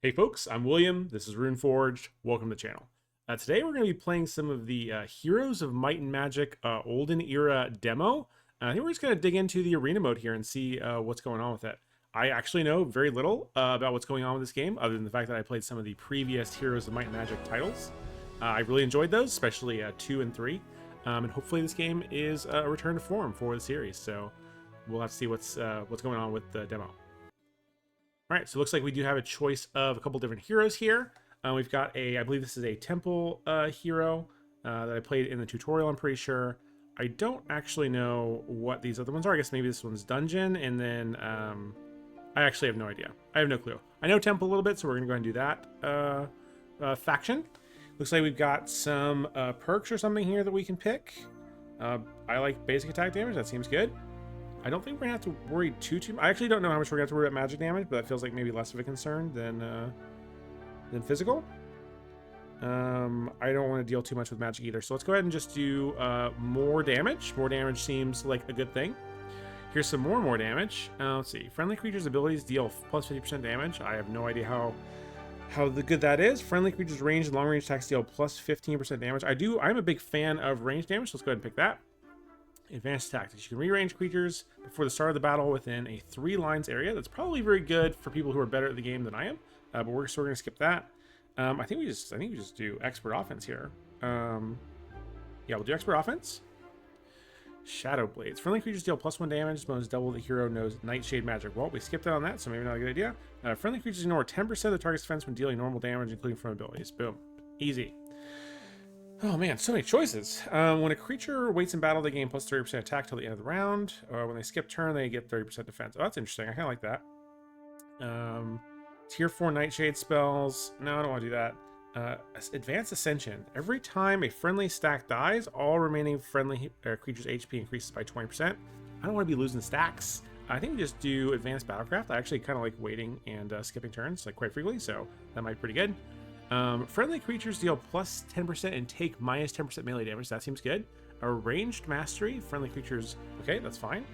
Hey folks, I'm William. This is Runeforged. Welcome to the channel. Today we're going to be playing some of the Heroes of Might and Magic Olden Era demo. I think we're just going to dig into the arena mode here and see what's going on with it. I actually know very little about what's going on with this game, other than the fact that I played some of the previous Heroes of Might and Magic titles. I really enjoyed those, especially 2 and 3. And hopefully this game is a return to form for the series. So we'll have to see what's going on with the demo. All right, so it looks like we do have a choice of a couple different heroes here. We've got I believe this is a temple hero that I played in the tutorial, I'm pretty sure. I don't actually know what these other ones are. I guess maybe this one's dungeon, and then I actually have no idea. I have no clue. I know temple a little bit, so we're gonna go ahead and do that. Faction. Looks like we've got some perks or something here that we can pick. I like basic attack damage, that seems good. I don't think we're gonna have to worry too much. I actually don't know how much we're gonna have to worry about magic damage, but that feels like maybe less of a concern than physical. I don't want to deal too much with magic either, so let's go ahead and just do more damage. More damage seems like a good thing. Here's some more damage. Let's see. Friendly creatures' abilities deal plus 50% damage. I have no idea how good that is. Friendly creatures' range and long range attacks deal plus 15% damage. I'm a big fan of range damage, so let's go ahead and pick that. Advanced tactics. You can rearrange creatures before the start of the battle within a 3 lines area. That's probably very good for people who are better at the game than I am. But we're going to skip that. I think we just do expert offense here. Yeah, we'll do expert offense. Shadow blades. Friendly creatures deal plus 1 damage. Bonus double the hero knows nightshade magic. Well, we skipped out on that, so maybe not a good idea. Friendly creatures ignore 10% of the target's defense when dealing normal damage, including from abilities. Boom. Easy. Oh man, so many choices. When a creature waits in battle, they gain plus 30% attack till the end of the round. When they skip turn, they get 30% defense. Oh, that's interesting. I kind of like that. Tier 4 Nightshade spells. No, I don't want to do that. Advanced Ascension. Every time a friendly stack dies, all remaining friendly creatures' HP increases by 20%. I don't want to be losing stacks. I think we just do Advanced Battlecraft. I actually kind of like waiting and skipping turns like quite frequently, so that might be pretty good. Friendly creatures deal plus 10% and take minus 10% melee damage. That seems good. Ranged Mastery. Friendly creatures... Okay, that's fine.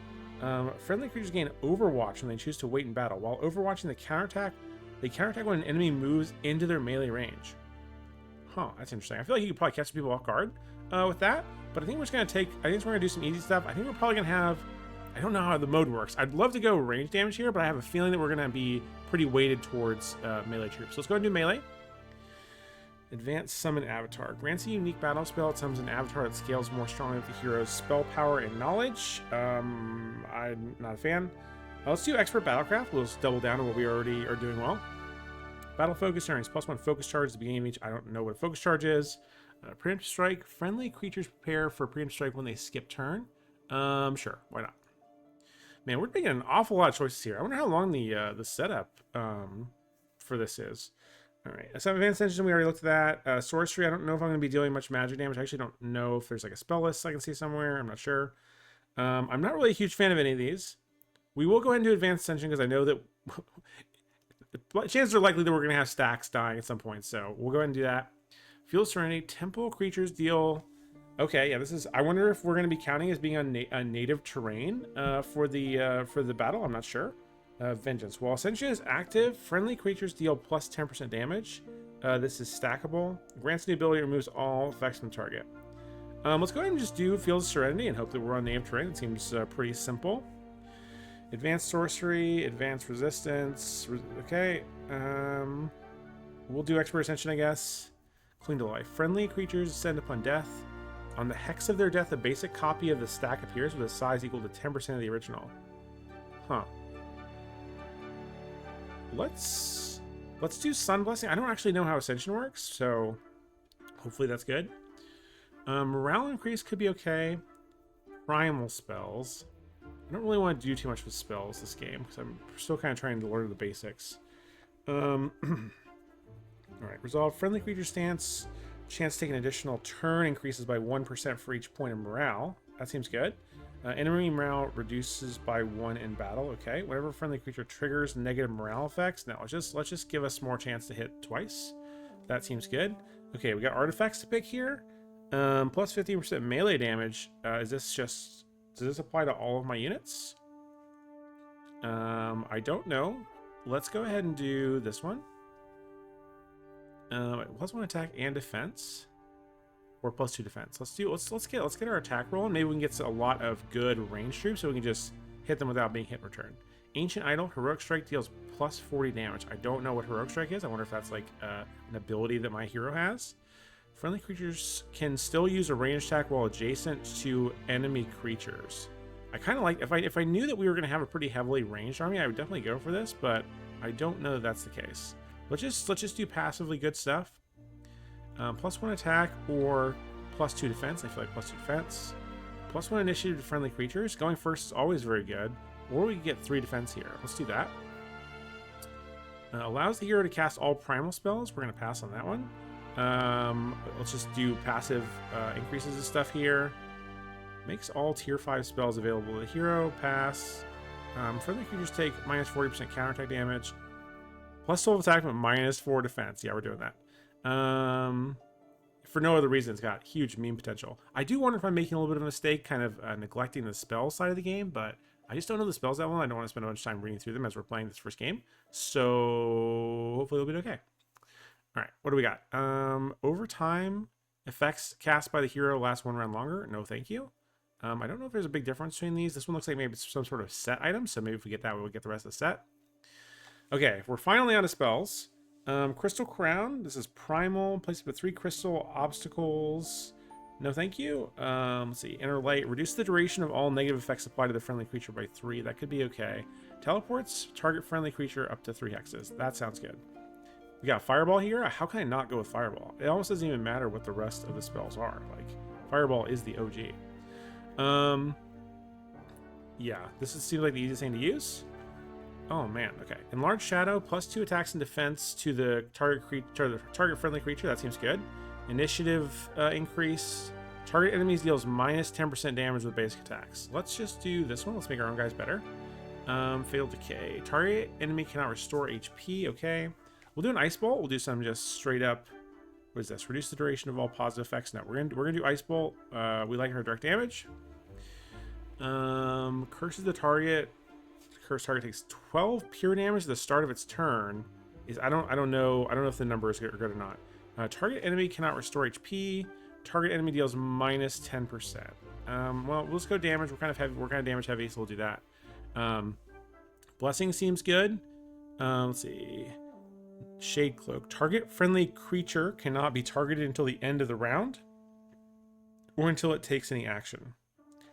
Friendly creatures gain Overwatch when they choose to wait in battle. While overwatching the counterattack, they counterattack when an enemy moves into their melee range. Huh, that's interesting. I feel like you could probably catch people off guard with that. But I think we're just going to we're going to do some easy stuff. I think we're probably going to have... I don't know how the mode works. I'd love to go range damage here, but I have a feeling that we're going to be pretty weighted towards melee troops. So let's go ahead and do melee. Advanced Summon Avatar. Grants a unique battle spell. It summons an avatar that scales more strongly with the hero's spell power and knowledge. I'm not a fan. Let's do Expert Battlecraft. We'll just double down on what we already are doing well. Battle Focus earns plus 1 focus charge at the beginning of each. I don't know what a focus charge is. Preemptive Strike. Friendly creatures prepare for Preemptive Strike when they skip turn. Sure. Why not? Man, we're making an awful lot of choices here. I wonder how long the setup for this is. All right, some advanced engine, we already looked at that. Sorcery, I don't know if I'm going to be dealing much magic damage. I actually don't know if there's like a spell list I can see somewhere. I'm not sure. I'm not really a huge fan of any of these. We will go ahead and do advanced engine because I know that chances are likely that we're going to have stacks dying at some point. So we'll go ahead and do that. Field Serenity, temple creatures deal... Okay, yeah, this is... I wonder if we're going to be counting as being on native terrain for the battle. I'm not sure. Vengeance. While Ascension is active, friendly creatures deal plus 10% damage. This is stackable. Grants the ability removes all effects from the target. Let's go ahead and just do Field of Serenity and hope that we're on native terrain. It seems pretty simple. Advanced Sorcery, Advanced Resistance. Okay. We'll do Expert Ascension, I guess. Cling to Life. Friendly creatures descend upon death. On the hex of their death, a basic copy of the stack appears with a size equal to 10% of the original. Huh. Let's do Sun Blessing. I don't actually know how Ascension works, so hopefully that's good. Morale increase could be okay. Primal spells. I don't really want to do too much with spells this game because I'm still kind of trying to learn the basics. All right, resolve friendly creature stance. Chance to take an additional turn increases by 1% for each point of morale. That seems good. Enemy morale reduces by 1 in battle. Okay, whenever friendly creature triggers negative morale effects. Now let's just give us more chance to hit twice. That seems good. Okay, we got artifacts to pick here. Plus 15% melee damage. Does this apply to all of my units? I don't know. Let's go ahead and do this one. +1 attack and defense, or +2 defense. Let's get our attack rolling. Maybe we can get a lot of good range troops, so we can just hit them without being hit in return. Ancient Idol, heroic strike deals +40 damage. I don't know what heroic strike is. I wonder if that's like an ability that my hero has. Friendly creatures can still use a range attack while adjacent to enemy creatures. I kind of like, if I knew that we were going to have a pretty heavily ranged army, I would definitely go for this, but I don't know that that's the case. Let's just do passively good stuff. +1 attack or +2 defense. I feel like +2 defense. +1 initiative to friendly creatures. Going first is always very good. Or we can get 3 defense here. Let's do that. Allows the hero to cast all primal spells. We're going to pass on that one. Let's just do passive increases of stuff here. Makes all tier 5 spells available to the hero. Pass. Friendly creatures take -40% counterattack damage. Plus 12 attack, but -4 defense. Yeah, we're doing that. For no other reason, it's got huge meme potential. I do wonder if I'm making a little bit of a mistake, kind of neglecting the spell side of the game, but I just don't know the spells that well. I don't want to spend a bunch of time reading through them as we're playing this first game. So hopefully it'll be okay. All right, what do we got? Overtime effects cast by the hero last 1 round longer. No, thank you. I don't know if there's a big difference between these. This one looks like maybe it's some sort of set item, so maybe if we get that, we'll get the rest of the set. Okay, we're finally out of spells. Crystal Crown. This is primal. Place it with 3 crystal obstacles. No, thank you. Let's see. Inner Light. Reduce the duration of all negative effects applied to the friendly creature by 3. That could be okay. Teleports. Target friendly creature up to 3 hexes. That sounds good. We got Fireball here. How can I not go with Fireball? It almost doesn't even matter what the rest of the spells are. Like, Fireball is the OG. Yeah, this seems like the easiest thing to use. Oh man, okay. Enlarged Shadow, +2 attacks and defense to the target friendly creature. That seems good. Initiative increase. Target enemies deals -10% damage with basic attacks. Let's just do this one. Let's make our own guys better. Fatal Decay. Target enemy cannot restore HP. Okay. We'll do an Ice Bolt. We'll do some just straight up. What is this? Reduce the duration of all positive effects. No, we're gonna do Ice Bolt. We like her direct damage. Curses the target. Cursed target takes 12 pure damage at the start of its turn. I don't know if the number is good or not. Target enemy cannot restore HP. Target enemy deals -10%. Well, let's go damage. We're kind of damage heavy, so we'll do that. Blessing seems good. Let's see. Shade Cloak. Target friendly creature cannot be targeted until the end of the round, or until it takes any action.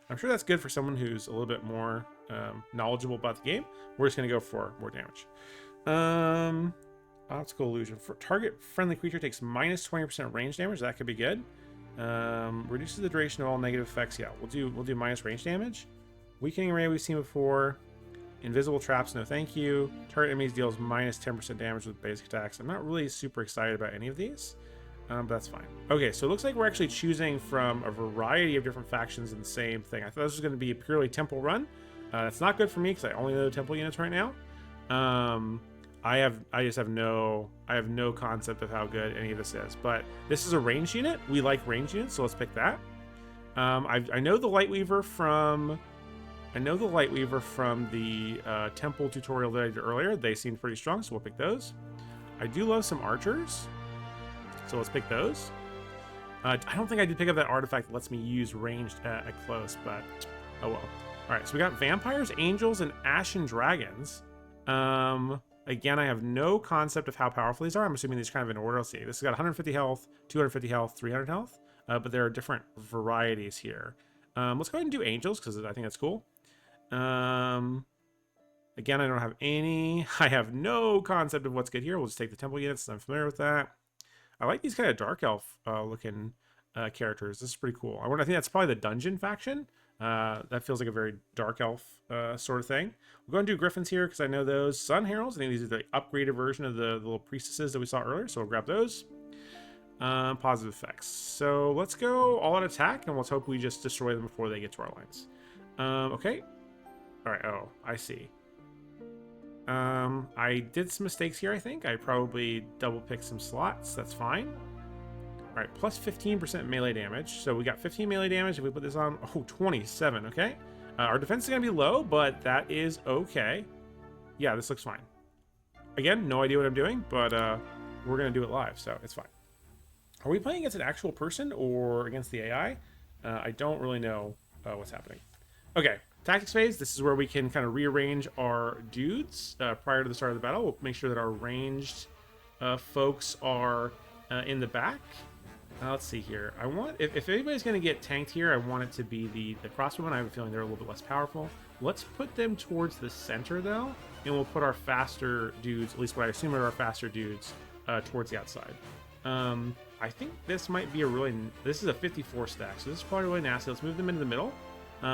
I'm sure that's good for someone who's a little bit more knowledgeable about the game. We're just going to go for more damage. Optical Illusion. For target friendly creature takes -20% range damage. That could be good. Reduces the duration of all negative effects. Yeah, we'll do minus range damage. Weakening Ray we've seen before. Invisible Traps, no thank you. Target enemies deals -10% damage with basic attacks. I'm not really super excited about any of these. But that's fine. Okay, so it looks like we're actually choosing from a variety of different factions in the same thing. I thought this was going to be a purely temple run. That's not good for me because I only know the temple units right now. I have no concept of how good any of this is. But this is a range unit. We like range units, so let's pick that. I know the Lightweaver from the temple tutorial that I did earlier. They seemed pretty strong, so we'll pick those. I do love some archers. So let's pick those. I don't think I did pick up that artifact that lets me use ranged at close, but oh well. All right, so we got vampires, angels, and ashen dragons. Again, I have no concept of how powerful these are. I'm assuming these are kind of in order. Let's see. This has got 150 health, 250 health, 300 health, but there are different varieties here. Let's go ahead and do angels because I think that's cool. Again, I don't have any. I have no concept of what's good here. We'll just take the temple units. I'm familiar with that. I like these kind of dark elf looking characters. This is pretty cool. I think that's probably the dungeon faction. That feels like a very dark elf sort of thing. We'll go and do griffins here because I know those. Sun heralds. I think these are the upgraded version of the little priestesses that we saw earlier. So we'll grab those. Positive effects. So let's go all out attack and let's hope we just destroy them before they get to our lines. Okay. All right. Oh, I see. I did some mistakes here, I think. I probably double picked some slots. That's fine. All right, plus 15% melee damage. So we got 15 melee damage if we put this on. Oh, 27, okay. Our defense is going to be low, but that is okay. Yeah, this looks fine. Again, no idea what I'm doing, but we're going to do it live, so it's fine. Are we playing against an actual person or against the AI? I don't really know what's happening. Okay, tactics phase. This is where we can kind of rearrange our dudes prior to the start of the battle. We'll make sure that our ranged folks are in the back. Let's see here. I want, if anybody's going to get tanked here, I want it to be the crossbowmen. I have a feeling they're a little bit less powerful. Let's put them towards the center, though, and we'll put our faster dudes, at least what I assume are our faster dudes, towards the outside. I think this might be this is a 54 stack, so this is probably really nasty. Let's move them into the middle.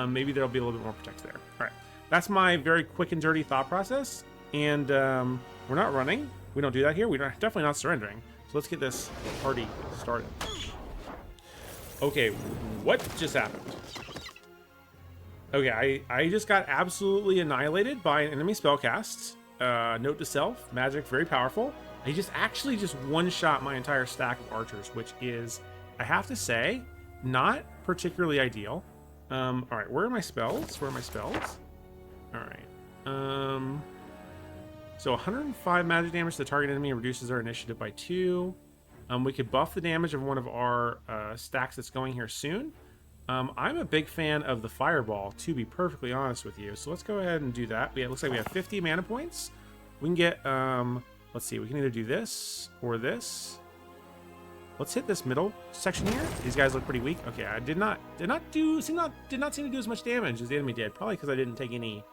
Maybe there'll be a little bit more protect there. All right, that's my very quick and dirty thought process, and we're not running. We don't do that here. We're definitely not surrendering. So let's get this party started. Okay, what just happened? Okay, I just got absolutely annihilated by an enemy spellcast. Note to self, magic, very powerful. He just actually just one-shot my entire stack of archers, which is, I have to say, not particularly ideal. All right, where are my spells? Where are my spells? All right. So 105 magic damage to the target enemy reduces our initiative by 2. We could buff the damage of one of our stacks that's going here soon. I'm a big fan of the fireball, to be perfectly honest with you. So let's go ahead and do that. It looks like we have 50 mana points. We can get, let's see, we can either do this or this. Let's hit this middle section here. These guys look pretty weak. Okay, I did not seem to do as much damage as the enemy did, probably because I didn't take any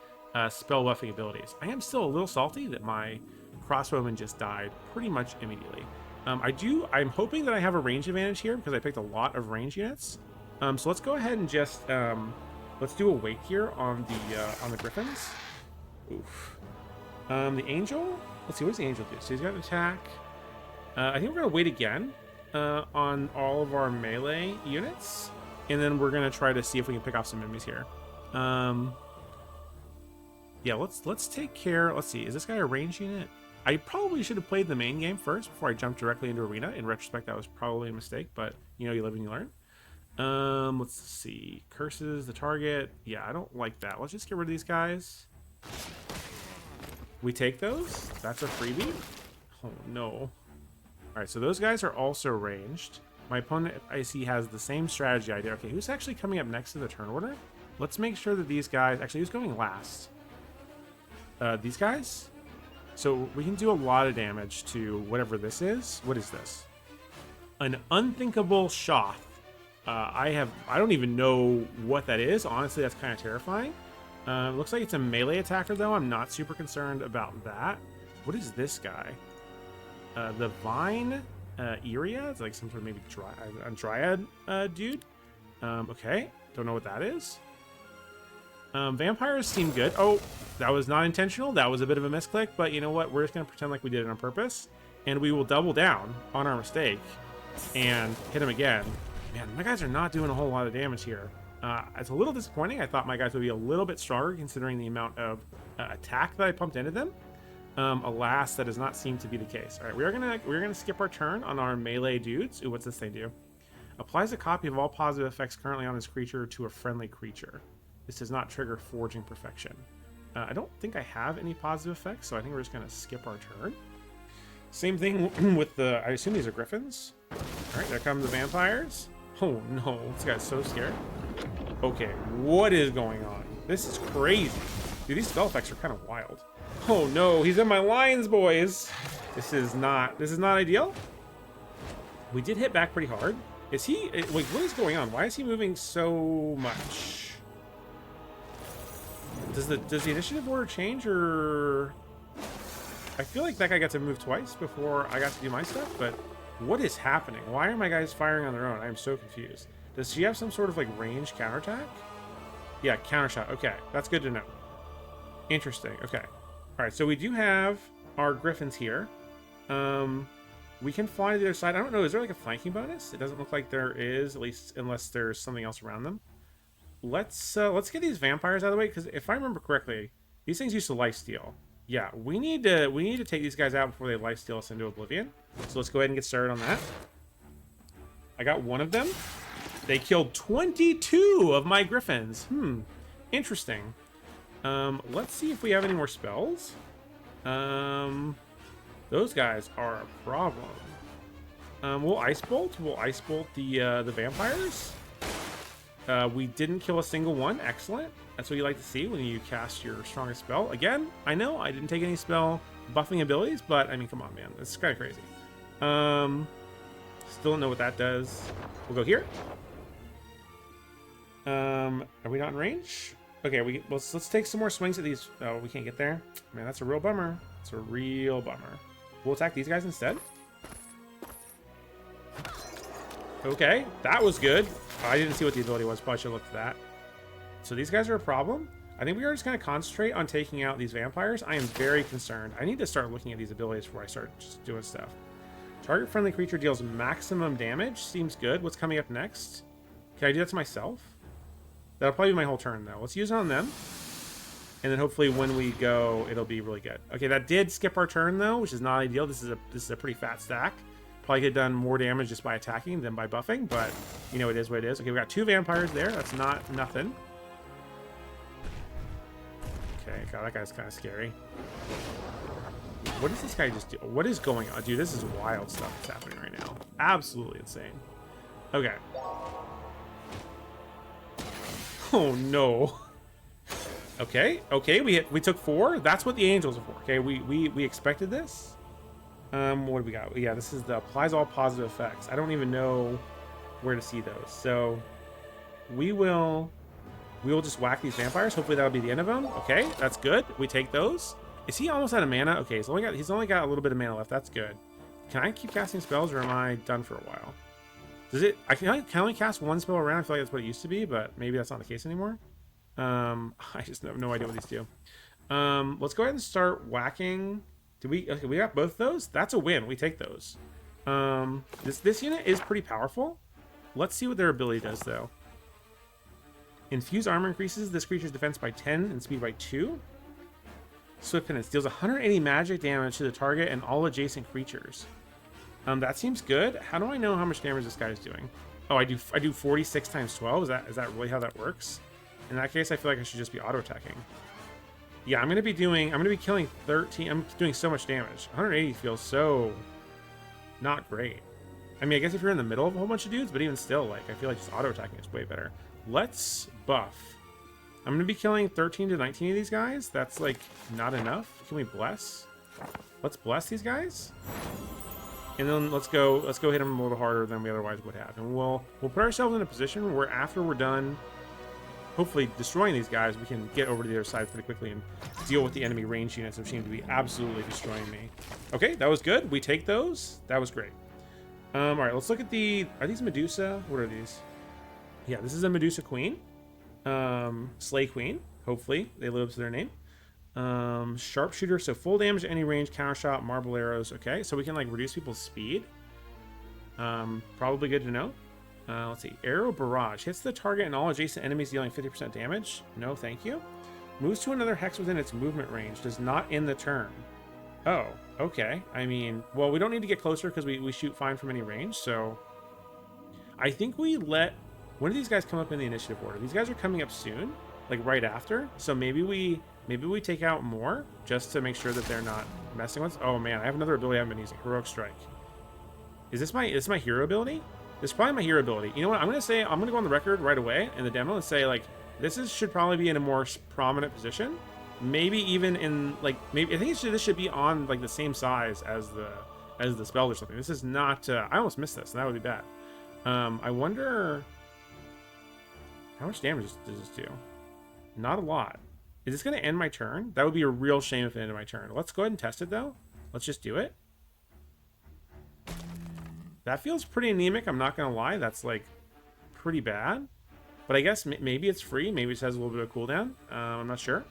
spell buffing abilities. I am still a little salty that my crossbowman just died pretty much immediately. I'm hoping that I have a range advantage here because I picked a lot of range units. So let's go ahead and just let's do a wait here on the griffins. Oof. The angel. Let's see, what does the angel do? So he's got an attack. I think we're gonna wait again on all of our melee units, and then we're gonna try to see if we can pick off some enemies here. Yeah, let's take care. Let's see, is this guy a range unit? I probably should have played the main game first before I jumped directly into arena. In retrospect, that was probably a mistake, but you know, you live and you learn. Let's see, curses the target. Yeah, I don't like that. Let's just get rid of these guys. We take those. That's a freebie. Oh no. All right, so those guys are also ranged. My opponent, I see, has the same strategy I did. Okay, who's actually coming up next to the turn order? Let's make sure that these guys, actually, who's going last? These guys? So we can do a lot of damage to whatever this is. What is this? An unthinkable Shoth. I don't even know what that is. Honestly, that's kind of terrifying. Looks like it's a melee attacker, though. I'm not super concerned about that. What is this guy? The Vine Iria? It's like some sort of maybe dryad dude. Okay, don't know what that is. Vampires seem good. Oh, that was not intentional. That was a bit of a misclick, but you know what? We're just going to pretend like we did it on purpose, and we will double down on our mistake and hit him again. Man, my guys are not doing a whole lot of damage here. It's a little disappointing. I thought my guys would be a little bit stronger considering the amount of attack that I pumped into them. Alas, that does not seem to be the case. All right, we're gonna skip our turn on our melee dudes. Ooh, what's this thing do? Applies a copy of all positive effects currently on this creature to a friendly creature. This does not trigger Forging Perfection. I don't think I have any positive effects, so I think we're just gonna skip our turn. Same thing with the, I assume these are griffins. All right, there come the vampires. Oh no, this guy's so scared. Okay, what is going on? This is crazy. Dude, these spell effects are kind of wild. Oh no, he's in my lines, boys. This is not ideal. We did hit back pretty hard. Is he, wait, what is going on? Why is he moving so much? Does the initiative order change, or? I feel like that guy got to move twice before I got to do my stuff, but what is happening? Why are my guys firing on their own? I am so confused. Does she have some sort of like range counterattack? Yeah, countershot. Okay, that's good to know. Interesting. Okay. All right, so we do have our griffins here. We can fly to the other side. I don't know. Is there like a flanking bonus? It doesn't look like there is, at least unless there's something else around them. Let's get these vampires out of the way, because if I remember correctly, these things used to lifesteal. Yeah, we need to take these guys out before they lifesteal us into oblivion. So let's go ahead and get started on that. I got one of them. They killed 22 of my griffins. Interesting. Let's see if we have any more spells. Those guys are a problem. We'll ice bolt. We'll ice bolt the vampires. We didn't kill a single one. Excellent. That's what you like to see when you cast your strongest spell. Again, I know I didn't take any spell buffing abilities, but I mean, come on, man. It's kind of crazy. Still don't know what that does. We'll go here. Are we not in range? Okay, let's take some more swings at these. Oh, we can't get there. Man, that's a real bummer. It's a real bummer. We'll attack these guys instead. Okay, that was good. I didn't see what the ability was. Probably should have looked at that. So these guys are a problem. I think we are just going to concentrate on taking out these vampires. I am very concerned. I need to start looking at these abilities before I start just doing stuff. Target friendly creature deals maximum damage. Seems good. What's coming up next? Can I do that to myself? That'll probably be my whole turn, though. Let's use it on them. And then hopefully when we go, it'll be really good. Okay, that did skip our turn, though, which is not ideal. This is a pretty fat stack. Probably could have done more damage just by attacking than by buffing, but you know, it is what it is. Okay, we got 2 vampires there. That's not nothing. Okay, God, that guy's kind of scary. What does this guy just do? What is going on? Dude, this is wild stuff that's happening right now. Absolutely insane. Okay. Oh, no. Okay, we took 4. That's what the angels are for. Okay, we expected this. What do we got? Yeah, this is the applies all positive effects. I don't even know where to see those. So we will just whack these vampires. Hopefully that'll be the end of them. Okay, that's good. We take those. Is he almost out of mana? Okay, he's only got a little bit of mana left. That's good. Can I keep casting spells, or am I done for a while? Does it? I can only cast 1 spell around. I feel like that's what it used to be, but maybe that's not the case anymore. I just have no idea what these do. Let's go ahead and start whacking. Okay, we got both those. That's a win. We take those. This unit is pretty powerful. Let's see what their ability does, though. Infuse armor increases this creature's defense by 10 and speed by 2. Swift Penance deals 180 magic damage to the target and all adjacent creatures. That seems good. How do I know how much damage this guy is doing? Oh, I do 46 times 12. Is that really how that works? In that case, I feel like I should just be auto attacking. Yeah, I'm gonna be killing 13. I'm doing so much damage. 180 feels so not great. I mean, I guess if you're in the middle of a whole bunch of dudes, but even still, like, I feel like just auto attacking is way better. Let's buff. I'm gonna be killing 13 to 19 of these guys. That's like not enough. Can we bless? Let's bless these guys. And then let's go hit them a little harder than we otherwise would have. And we'll put ourselves in a position where after we're done hopefully destroying these guys, we can get over to the other side pretty quickly and deal with the enemy range units that seem to be absolutely destroying me. Okay, that was good. We take those. That was great. All right, let's look at are these Medusa? What are these? Yeah, this is a Medusa Queen. Slay Queen. Hopefully, they live up to their name. Sharpshooter, so full damage to any range, counter shot, marble arrows. Okay, so we can like reduce people's speed. Probably good to know. Let's see. Arrow Barrage hits the target and all adjacent enemies, dealing 50% damage. No, thank you. Moves to another hex within its movement range. Does not end the turn. Oh, okay. I mean, well, we don't need to get closer because we shoot fine from any range. So I think we let. When do these guys come up in the initiative order? These guys are coming up soon, like right after. So maybe we take out more just to make sure that they're not messing with us. Oh man, I have another ability I haven't been using. Heroic Strike. Is this my hero ability? This is probably my hero ability. You know what? I'm gonna go on the record right away in the demo and say like should probably be in a more prominent position. Maybe even in like I think this should be on like the same size as the spell or something. This is not. I almost missed this, and that would be bad. I wonder how much damage does this do? Not a lot. Is this going to end my turn? That would be a real shame if it ended my turn. Let's go ahead and test it though. Let's just do it. That feels pretty anemic. I'm not going to lie. That's like pretty bad. But I guess maybe it's free. Maybe it has a little bit of cooldown. I'm not sure.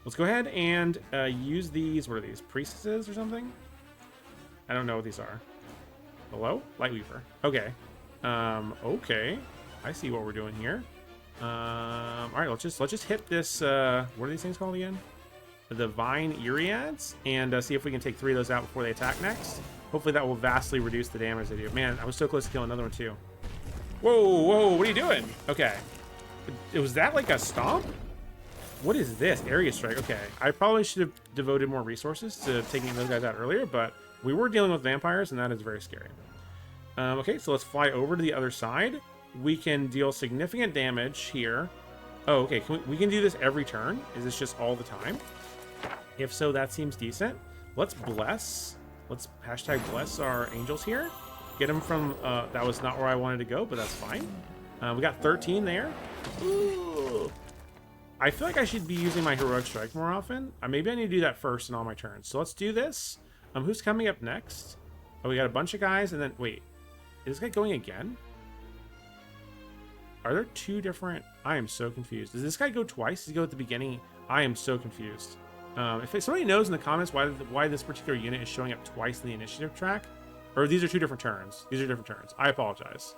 Let's go ahead and use these. What are these? Priestesses or something? I don't know what these are. Hello? Lightweaver. Okay. Okay. I see what we're doing here. All right, let's just hit this. What are these things called again? The Divine Iriads, and see if we can take 3 of those out before they attack next. Hopefully that will vastly reduce the damage they do. Man, I was so close to killing another one too. Whoa, what are you doing? Okay, was that like a stomp? What is this? Area Strike. Okay, I probably should have devoted more resources to taking those guys out earlier, but We were dealing with vampires, and that is very scary. Okay, so let's fly over to the other side. We can deal significant damage here. Oh, okay. We can do this every turn? Is this just all the time? If so, that seems decent. Let's bless. Let's hashtag bless our angels here. Get them from... that was not where I wanted to go, but that's fine. We got 13 there. Ooh. I feel like I should be using my heroic strike more often. Maybe I need to do that first in all my turns. So let's do this. Who's coming up next? Oh, we got a bunch of guys, and then... Wait. Is this guy going again? Are there two different... I am so confused. Does this guy go twice? Does he go at the beginning? I am so confused. If somebody knows in the comments why this particular unit is showing up twice in the initiative track, or these are two different turns. These are different turns. I apologize.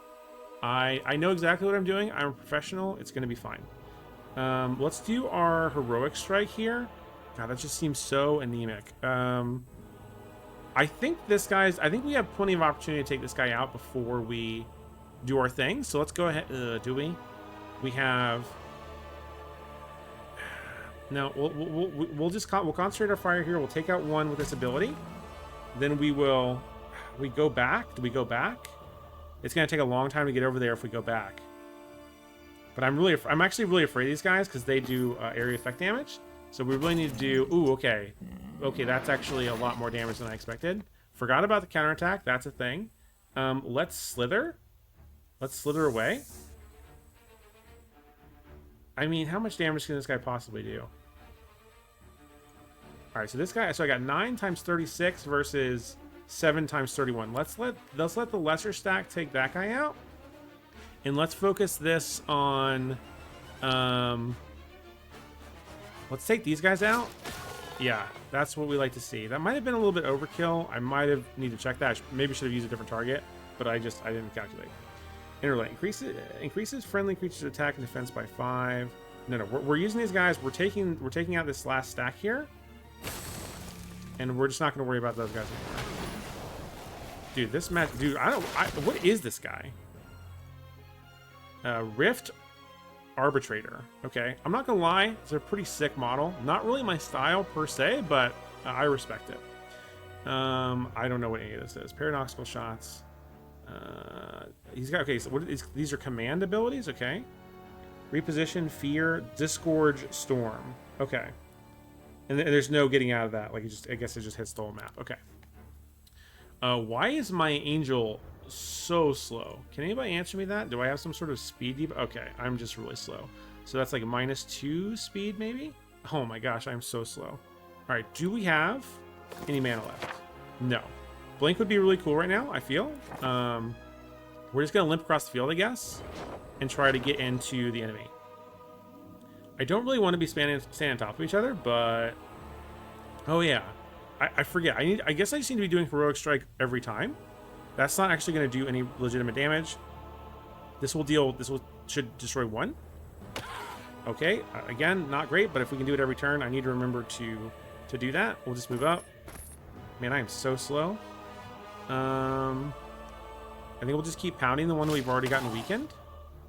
I know exactly what I'm doing. I'm a professional. It's going to be fine. Let's do our heroic strike here. God, that just seems so anemic. I think this guy's... I think we have plenty of opportunity to take this guy out before we do our thing. So let's go ahead. Do we? We have... No, we'll concentrate our fire here. We'll take out one with this ability. Then we will... We go back. Do we go back? It's going to take a long time to get over there if we go back. But I'm actually really afraid of these guys because they do area effect damage. So we really need to do... Ooh, okay. Okay, that's actually a lot more damage than I expected. Forgot about the counterattack. That's a thing. Let's slither. Let's slither away. I mean, how much damage can this guy possibly do? Alright, so this guy... So I got 9 times 36 versus 7 times 31. Let's let the lesser stack take that guy out. And let's focus this on... let's take these guys out. Yeah, that's what we like to see. That might have been a little bit overkill. I might have needed to check that. Maybe should have used a different target, but I didn't calculate. Interlay increases friendly creatures' attack and defense by 5. No, we're using these guys. We're taking out this last stack here, and we're just not going to worry about those guys anymore. Dude, this match, dude, what is this guy? Rift Arbitrator. Okay, I'm not gonna lie, it's a pretty sick model. Not really my style per se, but I respect it. I don't know what any of this is. Paradoxical shots. He's got... Okay, so what is, these are command abilities. Okay. Reposition, fear, disgorge, storm. Okay. And there's no getting out of that. Like, I guess it just hits the whole map. Okay. Why is my angel so slow? Can anybody answer me that? Do I have some sort of speed debuff? Okay, I'm just really slow. So that's like -2 speed, maybe? Oh my gosh, I'm so slow. All right, do we have any mana left? No. Blink would be really cool right now, I feel. We're just gonna limp across the field, I guess, and try to get into the enemy. I don't really want to be standing on top of each other, but... Oh yeah, I forget. I guess I just need to be doing heroic strike every time. That's not actually going to do any legitimate damage. Should destroy 1. Okay, again, not great, but if we can do it every turn, I need to remember to do that. We'll just move up. Man, I am so slow. I think we'll just keep pounding the one we've already gotten weakened.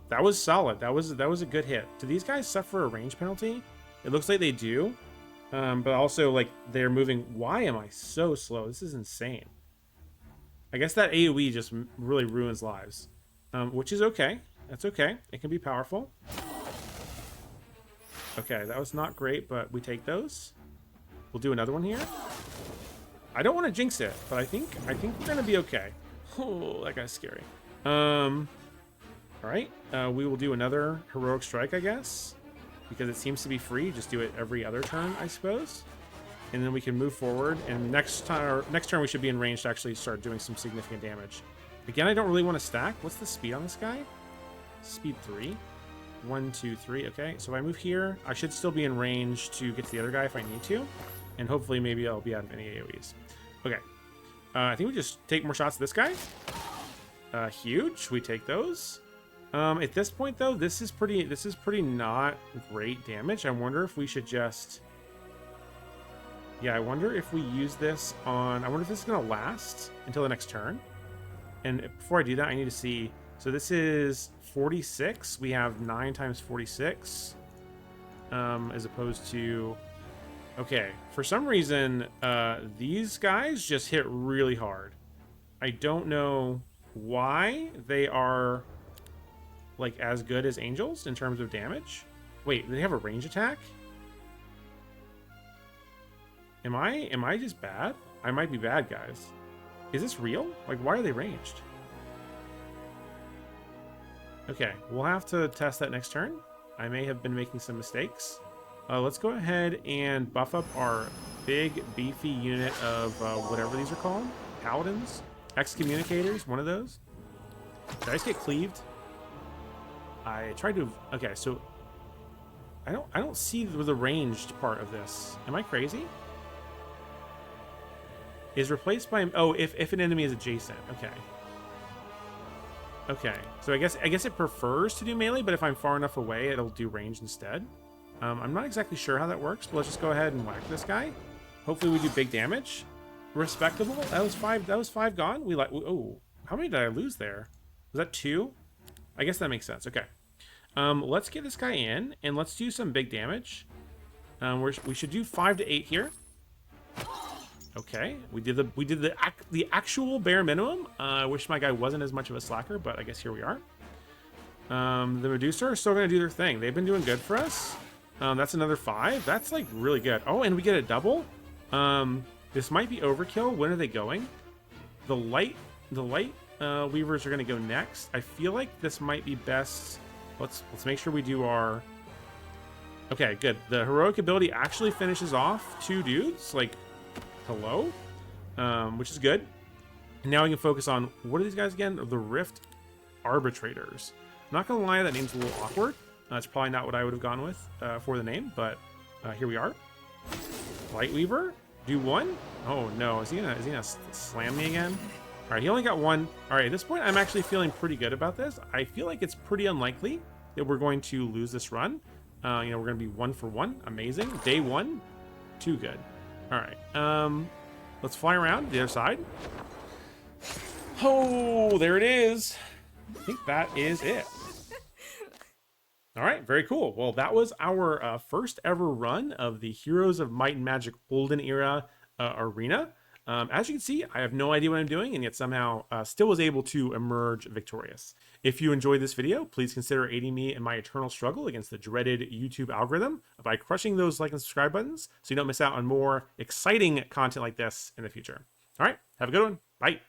That was solid. That was a good hit. Do these guys suffer a range penalty? It looks like they do. But also, like, they're moving. Why am I so slow? This is insane. I guess that AoE just really ruins lives. Which is okay. That's okay. It can be powerful. Okay, that was not great, but we take those. We'll do another one here. I don't want to jinx it, but I think we're gonna be okay. Oh, that guy's scary. All right, we will do another heroic strike, I guess, because it seems to be free. Just do it every other turn, I suppose, and then we can move forward. And next turn we should be in range to actually start doing some significant damage. Again, I don't really want to stack. What's the speed on this guy? Speed 3. 1, 2, 3. Okay, so if I move here, I should still be in range to get to the other guy if I need to, and hopefully maybe I'll be out of any AoEs. Okay, I think we just take more shots at this guy. Huge. We take those. At this point, though, this is pretty not great damage. I wonder if we should just... Yeah, I wonder if we use this on... I wonder if this is going to last until the next turn. And before I do that, I need to see... So this is 46. We have 9 times 46. As opposed to... Okay, for some reason, these guys just hit really hard. I don't know why they are like as good as angels in terms of damage. Wait, they have a range attack? Am I just bad? I might be bad, guys. Is this real? Like, why are they ranged? Okay, we'll have to test that next turn. I may have been making some mistakes. Let's go ahead and buff up our big, beefy unit of whatever these are called. Paladins? Excommunicators? One of those? Did I just get cleaved? I tried to... Okay, so... I don't see the ranged part of this. Am I crazy? Is replaced by... Oh, if an enemy is adjacent. Okay. Okay, so I guess it prefers to do melee, but if I'm far enough away, it'll do range instead. I'm not exactly sure how that works, but let's just go ahead and whack this guy. Hopefully we do big damage. Respectable. That was five gone. Oh, how many did I lose there? Was that 2? I guess that makes sense. Okay. Let's get this guy in and let's do some big damage. We should do 5 to 8 here. Okay, we did the actual bare minimum. I wish my guy wasn't as much of a slacker, but I guess here we are. The Medusa are still gonna do their thing. They've been doing good for us. That's another 5. That's like really good. Oh, and we get a double. This might be overkill. When are they going? The light weavers are gonna go next. I feel like this might be best. Let's make sure we do our. Okay, good. The heroic ability actually finishes off 2 dudes. Like. Hello, which is good. And now we can focus on what are these guys again? The Rift Arbitrators. I'm not gonna lie, that name's a little awkward. It's probably not what I would have gone with for the name, but here we are. Lightweaver, do 1. Oh no, is he gonna slam me again? All right, he only got 1. All right, at this point, I'm actually feeling pretty good about this. I feel like it's pretty unlikely that we're going to lose this run. We're gonna be 1 for 1. Amazing. Day 1, too good. All right, let's fly around the other side. Oh, there it is. I think that is it. All right, very cool. Well, that was our first ever run of the Heroes of Might and Magic Olden Era arena. As you can see, I have no idea what I'm doing, and yet somehow still was able to emerge victorious. If you enjoyed this video, please consider aiding me in my eternal struggle against the dreaded YouTube algorithm by crushing those like and subscribe buttons so you don't miss out on more exciting content like this in the future. All right, have a good one. Bye.